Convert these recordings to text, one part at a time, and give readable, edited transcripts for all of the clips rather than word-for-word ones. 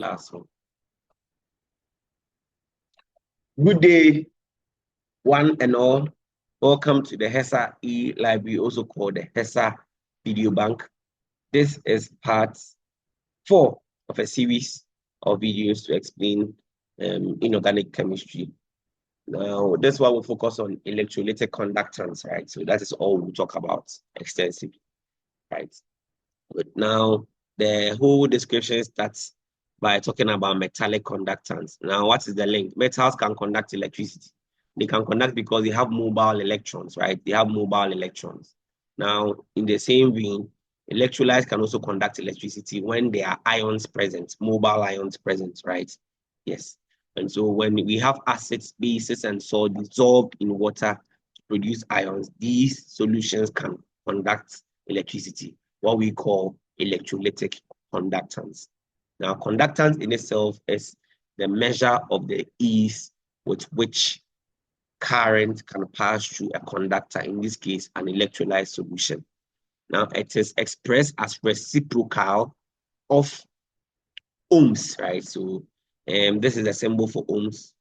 last one. Good day, one and all. Welcome to the HESA e-library, also called the HESA video bank. This is part 4 of a series of videos to explain inorganic chemistry. Now, this one will focus on electrolytic conductance, right? So that is all we'll talk about extensively, right? But now, the whole description starts by talking about metallic conductance. Now, what is the link? Metals can conduct electricity. They can conduct because they have mobile electrons, right? They have mobile electrons. Now, in the same vein, electrolytes can also conduct electricity when there are ions present, mobile ions present, right? Yes. And so when we have acids, bases, and salt dissolved in water to produce ions, these solutions can conduct electricity, what we call electrolytic conductance. Now, conductance in itself is the measure of the ease with which current can pass through a conductor, in this case, an electrolyte solution. Now, it is expressed as reciprocal of ohms, right? So, this is the symbol for ohms,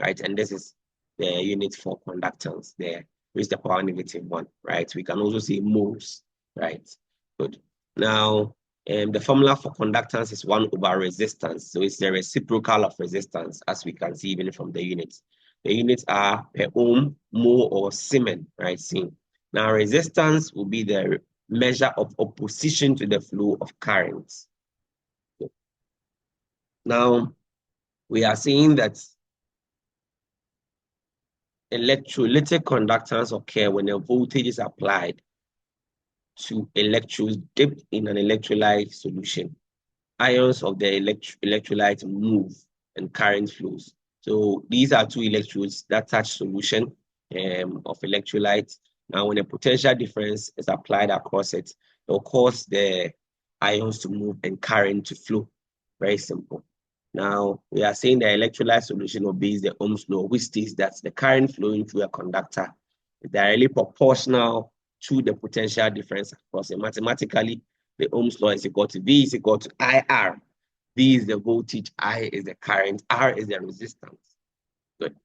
right? And this is the unit for conductance there, raised to the power -1, right? We can also say moles, right? Good. Now, the formula for conductance is 1/resistance. So it's the reciprocal of resistance, as we can see even from the units. The units are per ohm, mole, or Siemens, right? Now, resistance will be the measure of opposition to the flow of current. Now, we are saying that electrolytic conductance occur when a voltage is applied to electrodes dipped in an electrolyte solution. Ions of the electrolyte move and current flows. So these are two electrodes that touch solution of electrolyte. Now, when a potential difference is applied across it, it will cause the ions to move and current to flow. Very simple. Now, we are saying the electrolyte solution obeys the Ohm's law, which states that the current flowing through a conductor is directly proportional to the potential difference across it. Mathematically, the Ohm's law is equal to V is equal to IR. V is the voltage, I is the current, R is the resistance. Good.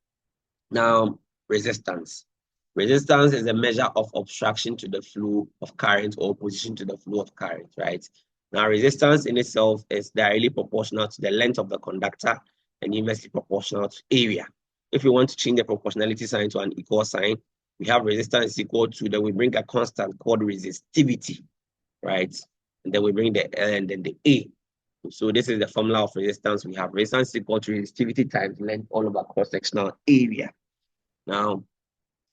Now, resistance. Resistance is a measure of obstruction to the flow of current or opposition to the flow of current, right? Now, resistance in itself is directly proportional to the length of the conductor and inversely proportional to area. If we want to change the proportionality sign to an equal sign, we have resistance equal to, then we bring a constant called resistivity, right? And then we bring the L and then the A. So this is the formula of resistance. We have resistance equal to resistivity times length all over cross-sectional area. Now,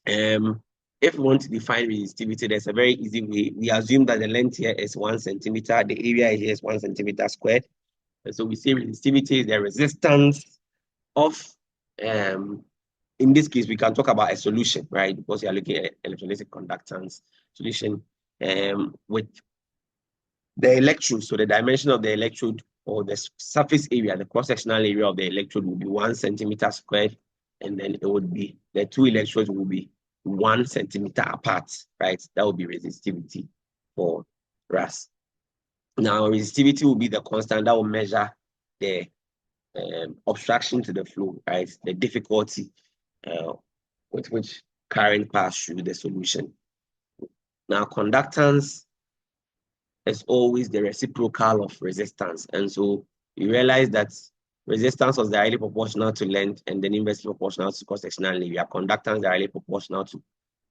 if we want to define resistivity, there's a very easy way. We assume that the length here is 1 centimeter, the area here is 1 centimeter squared. And so we say resistivity is the resistance of, in this case, we can talk about a solution, right? Because we are looking at electrolytic conductance solution with the electrode. So the dimension of the electrode or the surface area, the cross-sectional area of the electrode will be 1 centimeter squared. And then it would be, the two electrodes will be 1 centimeter apart, right? That would be resistivity for RAS. Now, resistivity will be the constant that will measure the obstruction to the flow, right? The difficulty with which current pass through the solution. Now, conductance is always the reciprocal of resistance. And so you realize that resistance was directly proportional to length and then inversely proportional to cross-sectional area. Conductance directly proportional to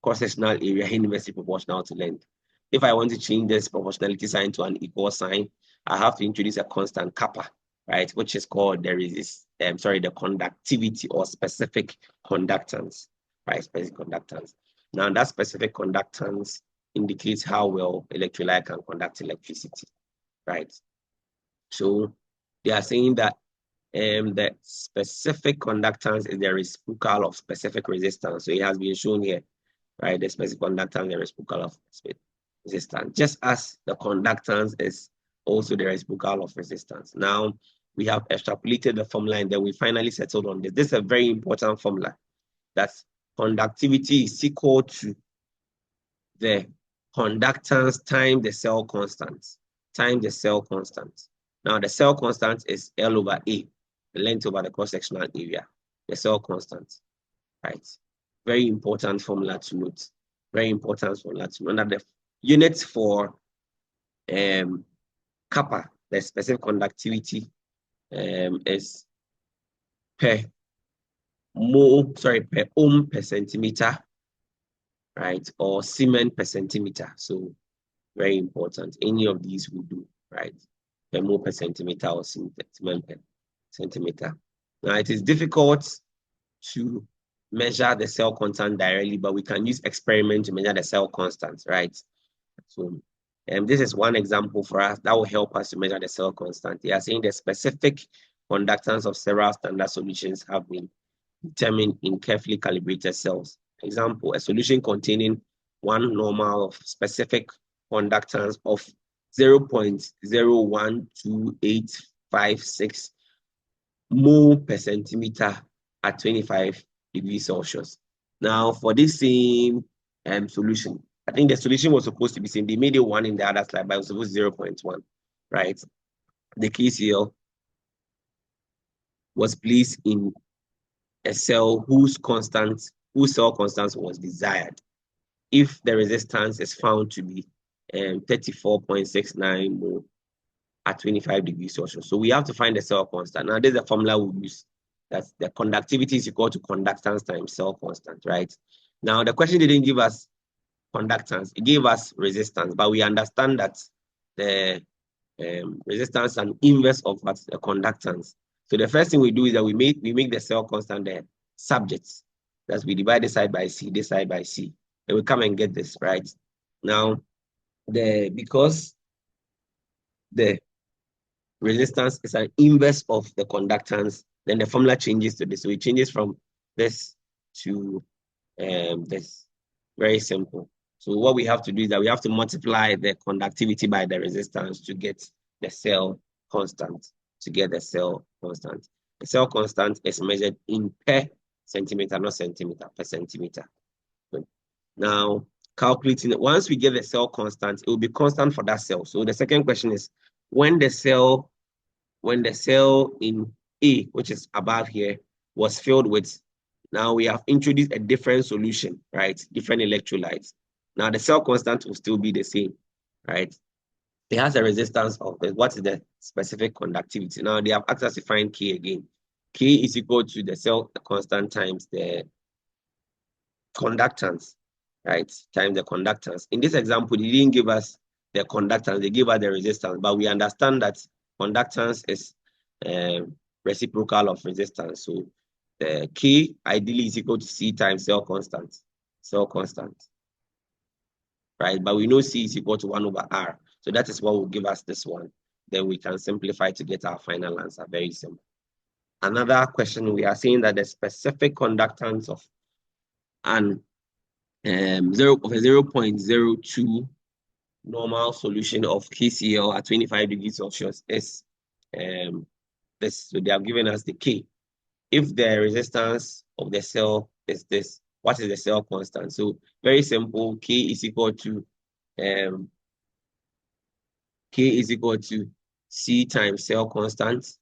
cross-sectional area, inversely proportional to length. If I want to change this proportionality sign to an equal sign, I have to introduce a constant kappa, right, which is called the conductivity or specific conductance, right, specific conductance. Now, that specific conductance indicates how well electrolyte can conduct electricity, right? So they are saying that the specific conductance is the reciprocal of specific resistance. So it has been shown here, right? The specific conductance is the reciprocal of specific resistance, just as the conductance is also the reciprocal of resistance. Now, we have extrapolated the formula and then we finally settled on this. This is a very important formula. That's conductivity is equal to the conductance times the cell constant, Now the cell constant is L over A, the length over the cross-sectional area, the cell constant, right? Very important formula to note. Very important formula to note. Now the unit for kappa, the specific conductivity, is per ohm per centimeter, right? Or Siemens per centimeter. So very important. Any of these will do, right? Per mole per centimeter or Siemens per centimeter. Now it is difficult to measure the cell constant directly, but we can use experiment to measure the cell constant, right? So this is one example for us that will help us to measure the cell constant. They are saying the specific conductance of several standard solutions have been determined in carefully calibrated cells. Example, a solution containing one normal of specific conductance of 0.012856 mole per centimeter at 25 degrees Celsius. Now, for this same solution, I think the solution was supposed to be same. They made it 1 in the other slide, but it was supposed to 0.1, right? The KCl was placed in a cell whose cell constance was desired. If the resistance is found to be 34.69 mole at 25 degrees Celsius. So we have to find the cell constant. Now, this is the formula we use. That's the conductivity is equal to conductance times cell constant, right? Now, the question didn't give us conductance. It gave us resistance, but we understand that the resistance is an inverse of what's the conductance. So the first thing we do is that we make the cell constant the subjects. That's we divide this side by C, this side by C. And we come and get this, right? Now, because the resistance is an inverse of the conductance, then the formula changes to this. So it changes from this to this. Very simple. So what we have to do is that we have to multiply the conductivity by the resistance to get the cell constant, The cell constant is measured in per centimeter, not centimeter, per centimeter. Now, calculating it, once we get the cell constant, it will be constant for that cell. So the second question is, when the cell in A, which is above here, was filled with, now we have introduced a different solution, right? Different electrolytes. Now the cell constant will still be the same, right? It has a resistance of what is the specific conductivity. Now they have asked us to find K again. K is equal to the cell constant times the conductance, right? Times the conductance. In this example, they didn't give us the conductance, they gave us the resistance, but we understand that conductance is reciprocal of resistance. So the K ideally is equal to C times cell constant, right? But we know C is equal to 1 over R. So that is what will give us this one. Then we can simplify to get our final answer. Very simple. Another question, we are saying that the specific conductance of an 0.02 normal solution of KCl at 25 degrees Celsius is this. So they have given us the K. If the resistance of the cell is this, what is the cell constant? So very simple, K is equal to C times cell constant,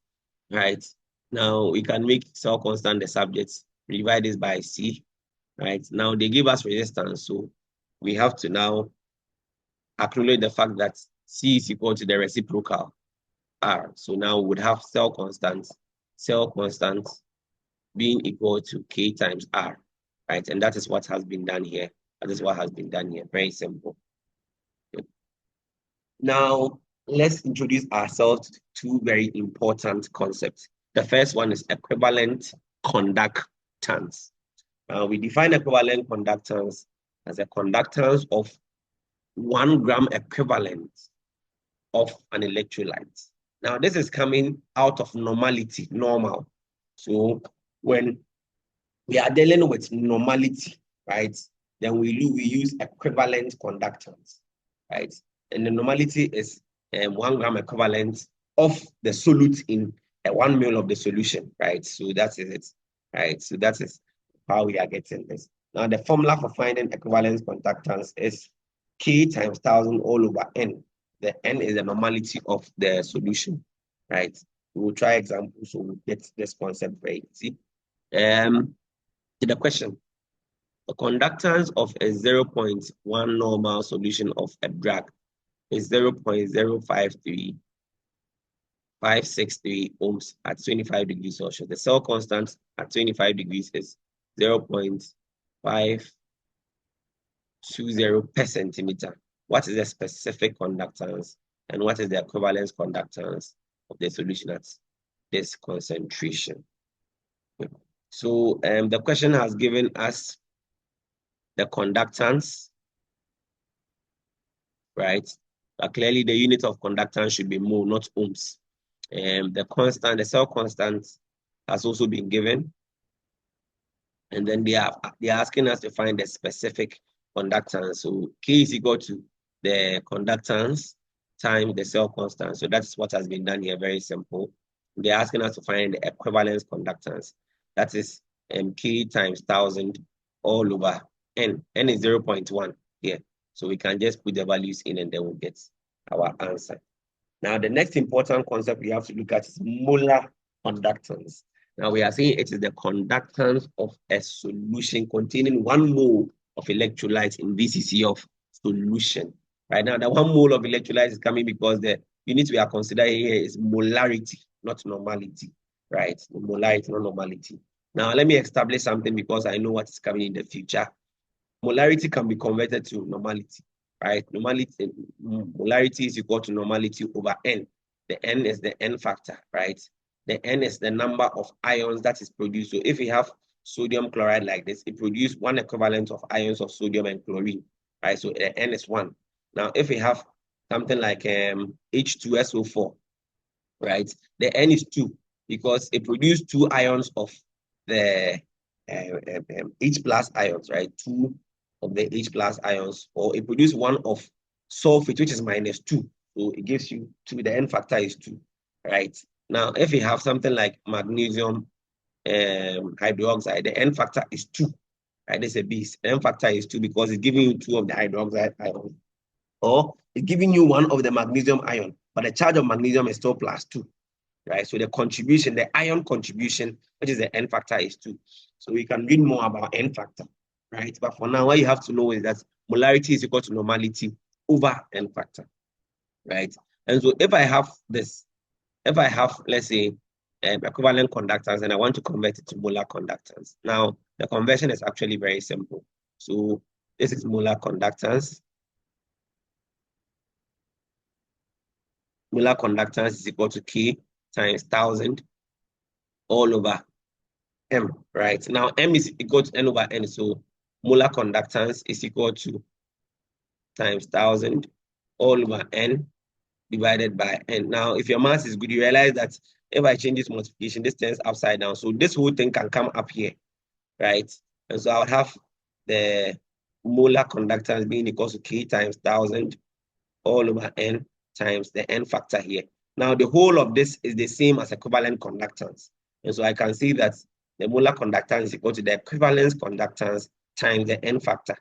right? Now we can make cell constant the subject, divide this by C, right? Now they give us resistance, so we have to now acknowledge the fact that C is equal to the reciprocal R. So now we would have cell constant being equal to K times R, right? And that is what has been done here. Very simple. Okay. Now, let's introduce ourselves to two very important concepts. The first one is equivalent conductance. We define equivalent conductance as a conductance of 1 gram equivalent of an electrolyte. Now, this is coming out of normal. So when we are dealing with normality, right, then we use equivalent conductance, right? And the normality is 1 gram equivalent of the solute in 1 mole of the solution, right? So that is it, right? So that is how we are getting this. Now, the formula for finding equivalent conductance is K times 1,000 all over N. The N is the normality of the solution. right? We will try examples so we'll get this concept very easy. To the question, the conductance of a 0.1 normal solution of a drug is 0.053563 ohms at 25 degrees Celsius. The cell constant at 25 degrees is 0.520 per centimeter. What is the specific conductance and what is the equivalence conductance of the solution at this concentration? So the question has given us the conductance, right? But clearly the unit of conductance should be mole, not ohms. The cell constant has also been given. And then they are asking us to find the specific conductance. So K is equal to the conductance times the cell constant. So that's what has been done here, very simple. They're asking us to find the equivalence conductance. That is K times 1,000 all over N. N is 0.1 here. So we can just put the values in and then we'll get our answer. Now, the next important concept we have to look at is molar conductance. Now, we are saying it is the conductance of a solution containing 1 mole of electrolyte in VCC of solution. Right now, the 1 mole of electrolyte is coming because the unit we are considering here is molarity, not normality, right? Molarity, not normality. Now, let me establish something because I know what is coming in the future. Molarity can be converted to normality, right? Molarity is equal to normality over N. The N is the N factor, right? The N is the number of ions that is produced. So if we have sodium chloride like this, it produces 1 equivalent of ions of sodium and chlorine, right? So the N is 1. Now, if we have something like H2SO4, right? The N is 2 because it produces 2 ions of the H plus ions, right? 2 of the H plus ions, or it produces 1 of sulfate, which is -2. So it gives you 2. The N factor is 2, right? Now, if you have something like magnesium hydroxide, the N factor is 2, right? It's a beast. The N factor is 2 because it's giving you 2 of the hydroxide ion, or it's giving you 1 of the magnesium ion, but the charge of magnesium is still +2, right? So the contribution, the ion contribution, which is the N factor, is 2. So we can read more about N factor, right? But for now, what you have to know is that molarity is equal to normality over N factor, right? And so if I have this, if I have, let's say, equivalent conductance and I want to convert it to molar conductance, now the conversion is actually very simple. So this is molar conductance. Molar conductance is equal to K times 1,000 all over M, right? Now, M is equal to N over N, so molar conductance is equal to times 1,000 all over N divided by N. Now, if your math is good, you realize that if I change this multiplication, this turns upside down. So this whole thing can come up here, right? And so I would have the molar conductance being equal to K times 1,000 all over N times the N factor here. Now, the whole of this is the same as equivalent conductance. And so I can see that the molar conductance is equal to the equivalence conductance times the N factor,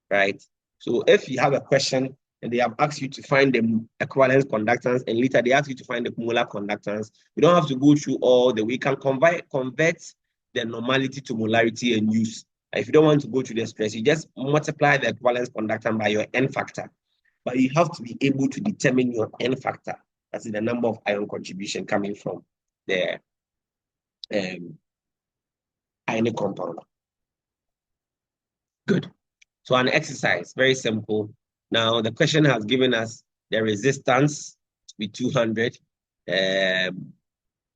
right? So if you have a question and they have asked you to find the equivalence conductance and later they ask you to find the molar conductance, you don't have to go through all the way. You can convert the normality to molarity and use. If you don't want to go through the stress, you just multiply the equivalence conductance by your N factor. But you have to be able to determine your N factor. That's the number of ion contribution coming from the ionic compound. Good. So an exercise, very simple. Now the question has given us the resistance to be 200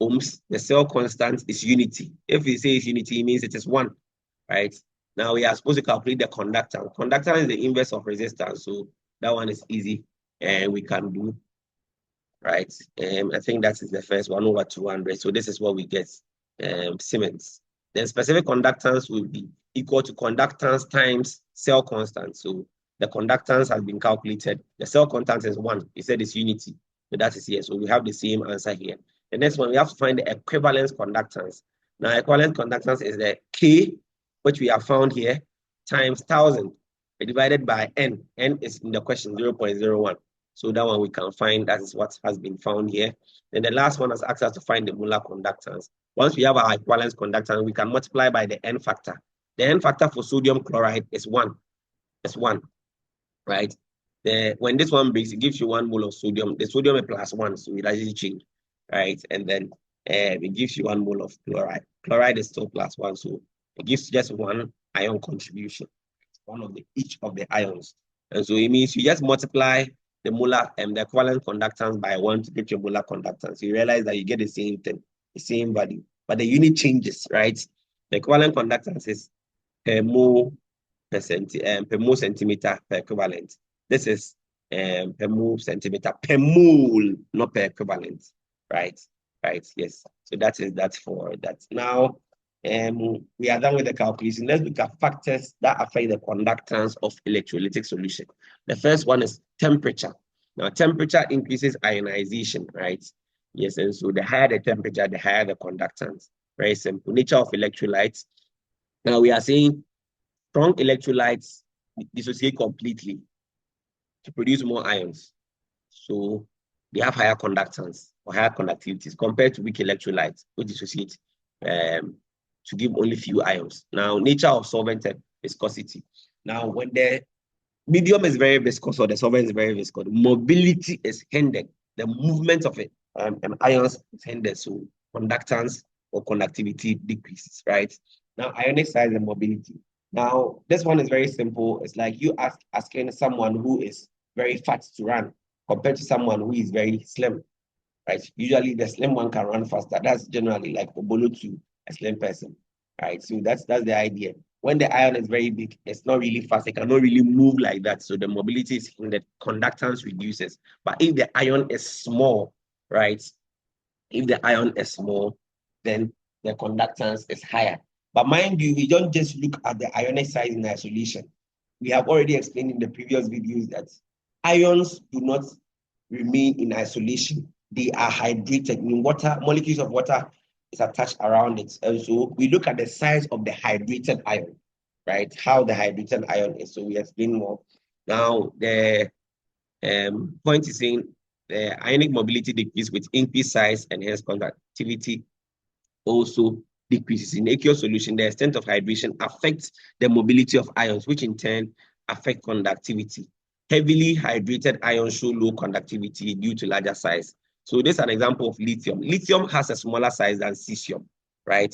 ohms. The cell constant is unity. If we say it's unity, it means it is 1, right? Now we are supposed to calculate the conductance. Conductance is the inverse of resistance, so that one is easy and we can do, right? I think that is the first 1 over 200. So this is what we get, Siemens. Then specific conductance will be equal to conductance times cell constant. So the conductance has been calculated. The cell constant is 1. It said it's unity. So that is here. So we have the same answer here. The next one, we have to find the equivalence conductance. Now, equivalent conductance is the K, which we have found here, times 1,000 divided by N. N is in the question 0.01. So that one we can find, that is what has been found here. And the last one has asked us to find the molar conductance. Once we have our equivalence conductance, we can multiply by the N factor. The N factor for sodium chloride is 1. It's 1, right? When this one breaks, it gives you 1 mole of sodium. The sodium is +1, so it doesn't change, right? And then it gives you 1 mole of chloride. Chloride is still +1, so it gives just 1 ion contribution, one of each of the ions. And so it means you just multiply the molar and the equivalent conductance by 1 to get your molar conductance. You realize that you get the same thing, the same value, but the unit changes, right? The equivalent conductance is per mole per mole centimeter per equivalent. This is per mole centimeter per mole, not per equivalent, right? Right, yes. So that's for that. Now, we are done with the calculation. Let's look at factors that affect the conductance of electrolytic solution. The first one is temperature. Now, temperature increases ionization, right? Yes, and so the higher the temperature, the higher the conductance. Very simple. Nature of electrolytes. Now, we are saying strong electrolytes dissociate completely to produce more ions. So they have higher conductance or higher conductivities compared to weak electrolytes, which dissociate to give only few ions. Now, nature of solvent and viscosity. Now, when the medium is very viscous or the solvent is very viscous, mobility is hindered. The movement of it and ions is hindered. So conductance or conductivity decreases, right? Now, ionic size and mobility. Now, this one is very simple. It's like you asking someone who is very fat to run compared to someone who is very slim, right? Usually the slim one can run faster. That's generally like Obolo to a slim person, right? So that's the idea. When the ion is very big, it's not really fast. It cannot really move like that. So the mobility is in the conductance reduces. But if the ion is small, right? If the ion is small, then the conductance is higher. But mind you, we don't just look at the ionic size in isolation. We have already explained in the previous videos that ions do not remain in isolation. They are hydrated. In water, molecules of water is attached around it. And so we look at the size of the hydrated ion, right? How the hydrated ion is. So we explain more. Now, the point is saying the ionic mobility decreases with increased size and hence conductivity also decreases. In aqueous solution, the extent of hydration affects the mobility of ions, which in turn affect conductivity. Heavily hydrated ions show low conductivity due to larger size. So this is an example of lithium. Lithium has a smaller size than cesium, right?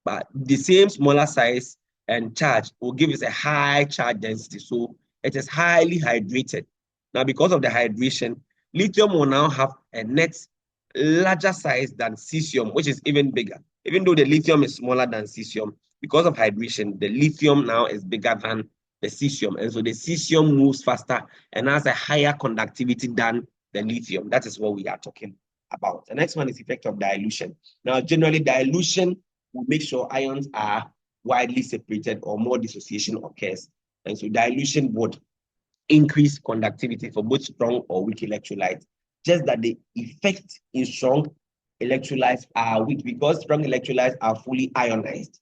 But the same smaller size and charge will give us a high charge density. So it is highly hydrated. Now, because of the hydration, lithium will now have a net larger size than cesium, which is even bigger. Even though the lithium is smaller than cesium, because of hydration, the lithium now is bigger than the cesium. And so the cesium moves faster and has a higher conductivity than the lithium. That is what we are talking about. The next one is effect of dilution. Now, generally, dilution will make sure ions are widely separated or more dissociation occurs. And so dilution would increase conductivity for both strong or weak electrolytes. Just that the effect in strong electrolytes are weak because strong electrolytes are fully ionized.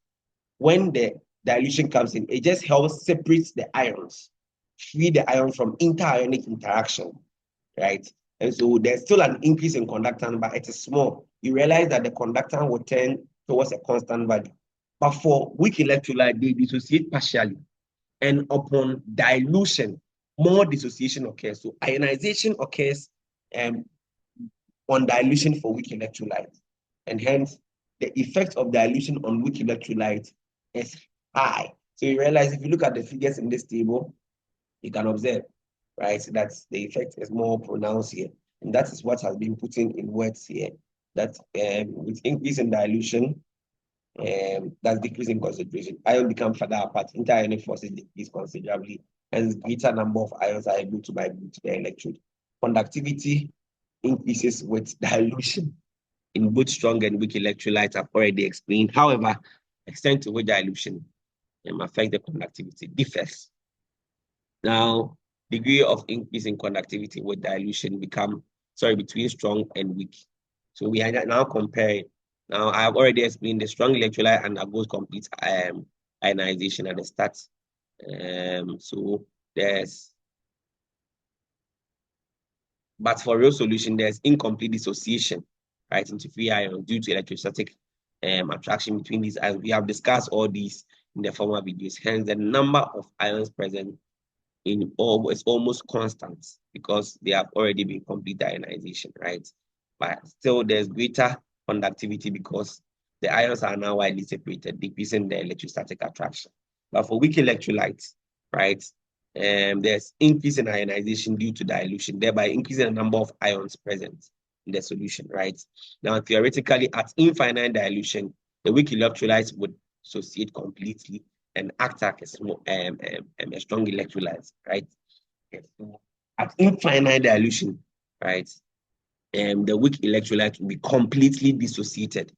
When the dilution comes in, it just helps separate the ions, free the ions from interionic interaction, right? And so there's still an increase in conductance, but it is small. You realize that the conductance will tend towards a constant value. But for weak electrolyte, they dissociate partially. And upon dilution, more dissociation occurs. So ionization occurs on dilution for weak electrolyte. And hence, the effect of dilution on weak electrolyte is high. So you realize if you look at the figures in this table, you can observe, right, that the effect is more pronounced here. And that is what has been put in words here. That with increase in dilution, that's decreasing concentration. Ions become further apart. Interionic forces decrease considerably, and greater number of ions are able to migrate to the electrode. Conductivity increases with dilution in both strong and weak electrolytes. I've already explained. However, extent to which dilution affect the conductivity differs. Now, degree of increase in conductivity with dilution between strong and weak. So we are now comparing. Now, I have already explained the strong electrolyte undergoes complete ionization at the start. So there's But for real solution, there's incomplete dissociation, right, into free ions due to electrostatic attraction between these ions. We have discussed all these in the former videos. Hence, the number of ions present in all is almost constant because they have already been complete ionization, right? But still, there's greater conductivity because the ions are now widely separated, decreasing the electrostatic attraction. But for weak electrolytes, right, there's increase in ionization due to dilution, thereby increasing the number of ions present in the solution, right? Now, theoretically, at infinite dilution, the weak electrolytes would dissociate completely and act like a strong electrolyte, right? At infinite dilution, right? The weak electrolyte will be completely dissociated,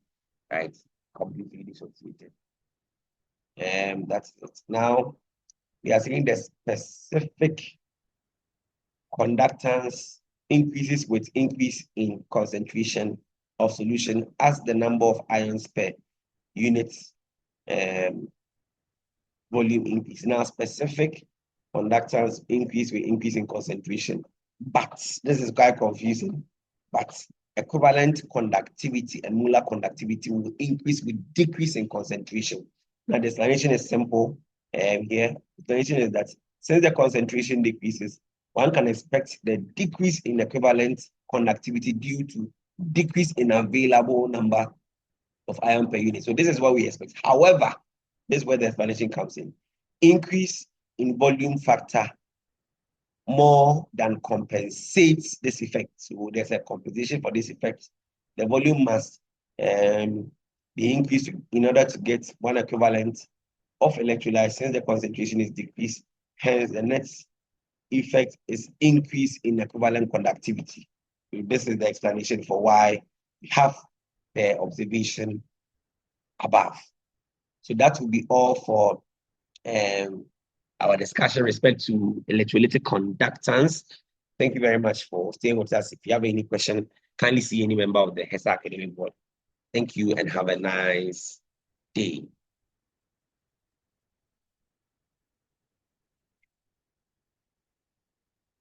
right? Completely dissociated. That's it. Now we are seeing the specific conductance increases with increase in concentration of solution as the number of ions per unit volume increase. Now, specific conductance increase with increase in concentration. But this is quite confusing. But equivalent conductivity and molar conductivity will increase with decrease in concentration. Now, the explanation is simple here. The explanation is that since the concentration decreases, one can expect the decrease in equivalent conductivity due to decrease in available number of ion per unit. So this is what we expect. However, this is where the explanation comes in. Increase in volume factor more than compensates this effect. So there's a compensation for this effect. The volume must be increased in order to get one equivalent of electrolyte since the concentration is decreased. Hence, the next effect is increase in equivalent conductivity. So this is the explanation for why we have the observation above. So that will be all for our discussion with respect to electrolytic conductance. Thank you very much for staying with us. If you have any question, kindly see any member of the HESA Academic Board. Thank you and have a nice day.